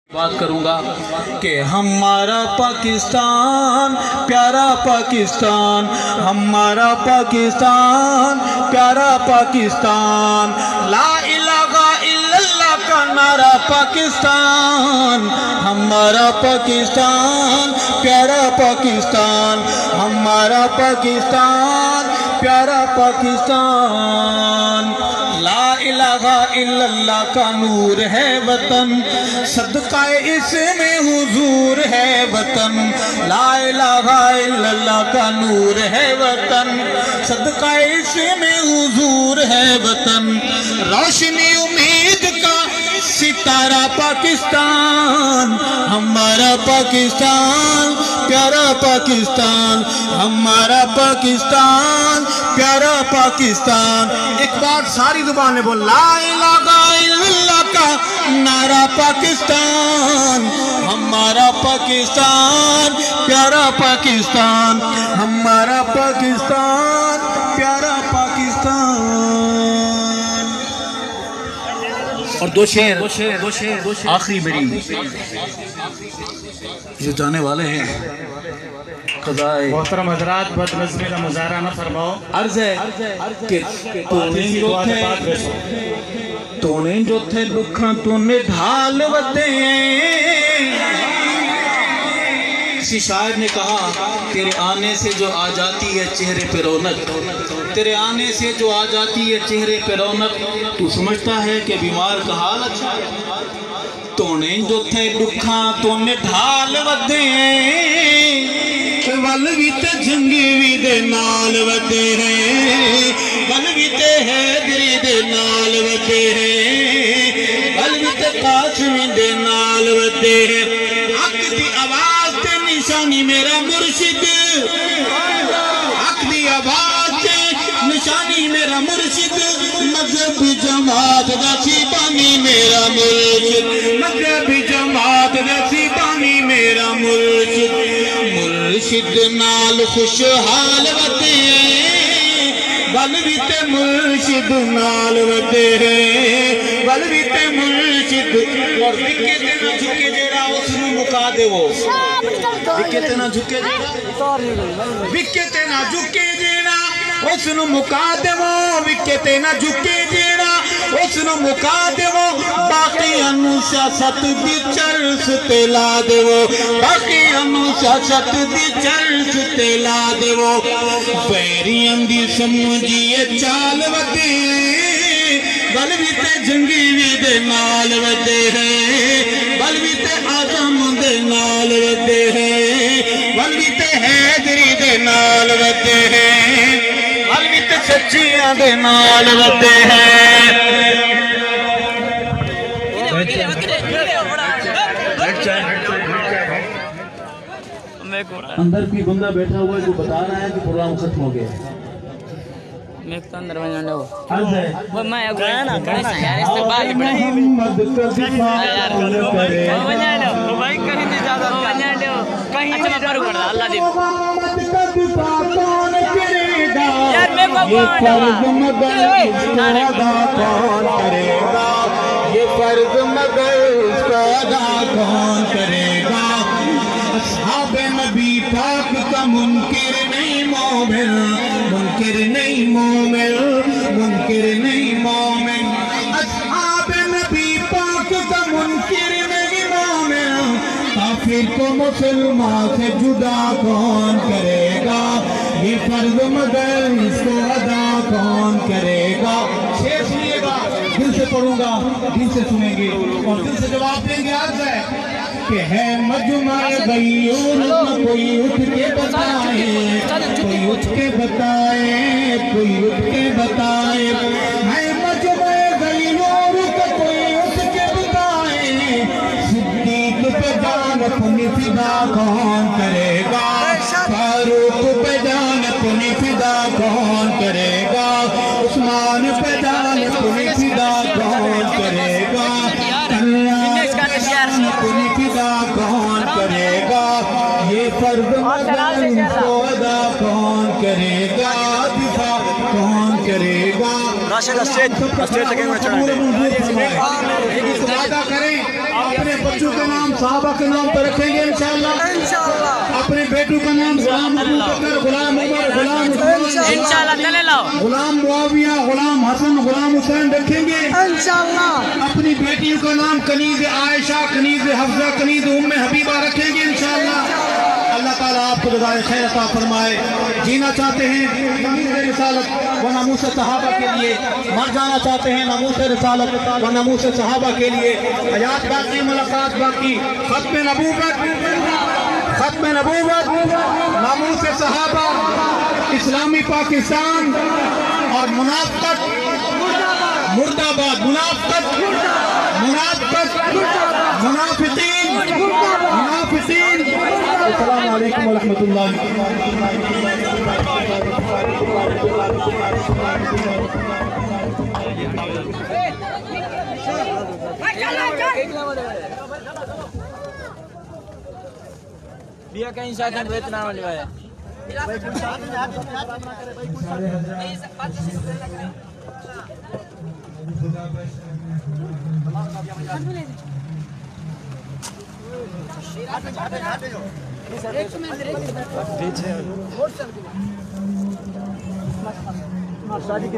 बात करूंगा कि हमारा पाकिस्तान प्यारा पाकिस्तान, हमारा पाकिस्तान प्यारा पाकिस्तान, ला इलाहा इल्लल्लाह का नारा पाकिस्तान, हमारा पाकिस्तान प्यारा पाकिस्तान, हमारा पाकिस्तान प्यारा पाकिस्तान, ला इलाहा इल्लल्लाह का नूर है वतन, सदकाए इसमें हुजूर है वतन, ला इलाहा इल्लल्लाह का नूर है वतन, सदकाए इसमें हुजूर है वतन, रोशनी उम्मीद का सितारा पाकिस्तान, हमारा पाकिस्तान प्यारा पाकिस्तान, हमारा पाकिस्तान प्यारा पाकिस्तान। एक बार सारी जुबान में बोल, ला इलाहा इल्लल्लाह का नारा पाकिस्तान, हमारा पाकिस्तान प्यारा पाकिस्तान, हमारा पाकिस्तान प्यारा पाकिस्तान। और दो शेर आखिरी मेरी जो जाने वाले हैं मोहतरम हजरात, बदनज़्मी का मुज़ाहरा न फरमाओ। अर्ज है कि तूने जो थे दुखा तूने ढाल वते। किसी शायर ने कहा, तेरे आने से जो आ जाती है चेहरे पे रौनक, तेरे आने से जो आ जाती है चेहरे पे रौनक, तू समझता है कि बीमार का हाल अच्छा है। तूने जो थे दुखा तूने ढाल वदे, वल भी ते जंगी भी दे नाल वदे हैं, वल भी ते हैदरी दे नाल वदे हैं, वल भी ते कासमी दे नाल वदे हैं। हक दी आवाज ते निशानी मेरा मुर्शिद, हक दी आवाज ते निशानी मेरा मुर्शिद, मजहबी जमात दा सिपाही मेरा मुर्शिद, मजहबी जमात दा सिपाही मेरा मुर्शिद, मुर्शिद नाल खुशहाल वते, बल भी ते मुर्शिद नाल वते, बल भी ते मुर्शिद। और विके ते ना झुके जेड़ा उसनु मुका देवो, विके ते ना झुके जेड़ा, विके ते ना झुके जेड़ा उसनु मुका देवो, विके ते ना झुके जेड़ा उसनु मुका देवो, बाकी अनु सियासत दी चर्च ते ला देवो, बाकी अनु सियासत दी चर्च ते ला देवो। पैरियां दी समझिए चाल वदे, बल भी ते जंगी भी दे नाल वदे हैं, बल भी ते आजम दे नाल वदे हैं, बल भी ते हैदरी दे नाल वदे हैं, बल भी ते सच्चियां दे नाल वदे हैं। अंदर भी बंदा बैठा हुआ है जो बता रहा है कि प्रोग्राम खत्म हो गया। मैं तो अंदर बना लो वो मैं गया ना गणेश यार, इससे बात ही बड़ी यार, वो बना लो भाई, कहीं नहीं ज्यादा बना लो कहीं। अच्छा मैं करूंगा ना अल्लाह दी यार, मैं को ये फर्ज मगर कौन करेगा, ये फर्ज मगर इसका अदा कौन करेगा। अस्हाबे नबी पाक का मुनकिर नहीं मोमिन, मुनकिर नहीं मोमिन, मुनकिर नहीं मोमिन। अस्हाबे नबी पाक का मुनकिर नहीं मोमिन, काफिर को मुसलमान से जुदा कौन करेगा, ये फर्ज मगर इसको अदा कौन करेगा। शेर सुनिएगा, दिल से पढ़ूंगा, दिल से सुनेंगे और दिल से जवाब देंगे। आज है कि है मजमा गयूर, कोई उठ के बताए, कोई उठ के बताए, कोई उठ के बताए, है मजमा गयूर को कोई उठ के बताए। सिद्दीक पे जान अपनी फिदा कौन करेगा, फारूक पे जान अपनी फिदा कौन करेगा, उस्मान पे जान अपनी फिदा कौन करेगा, अपनी फिदा कौन करेगा। ये फर्ज मगर इनको अदा कौन करेगा, दिफा कौन करेगा। स्टेज तक चढ़ा वादा करें अपने बच्चों के नाम साहबा के नाम पर रखेंगे इंशाअल्लाह। अपने बेटों का नाम गुलाम अबू बकर, गुलाम उमर, गुलाम उस्मान, इंशाल्लाह चले लाओ, गुलाम मुआविया, गुलाम हसन, गुलाम हुसैन रखेंगे इंशाअल्लाह। अपनी बेटियों का नाम कनीज आयशा, कनीज हफ्जा, कनीज उम्मे हबीबा रखेंगे इंशाअल्लाह। अल्लाह ताला आपको जज़ाए खैर अता फरमाए। जीना चाहते हैं नमूस रिसालत व नमूस सहाबा के लिए, मर जाना चाहते हैं नमूस रिसालत व नमूस सहाबा के लिए। हयात बाकी, मुलाकात बाकी, खत्म नबूवत, खत्म नबूवत, नमूस सहाबा, इस्लामी पाकिस्तान और मुनाफिकत मुर्दाबाद, मुनाफिकत मुनाफिकत मुनाफिकीन मुनाफिकीन। अस्सलामु अलैकुम व रहमतुल्लाह। बिया कहीं साधन बेचना वाले है। शादी की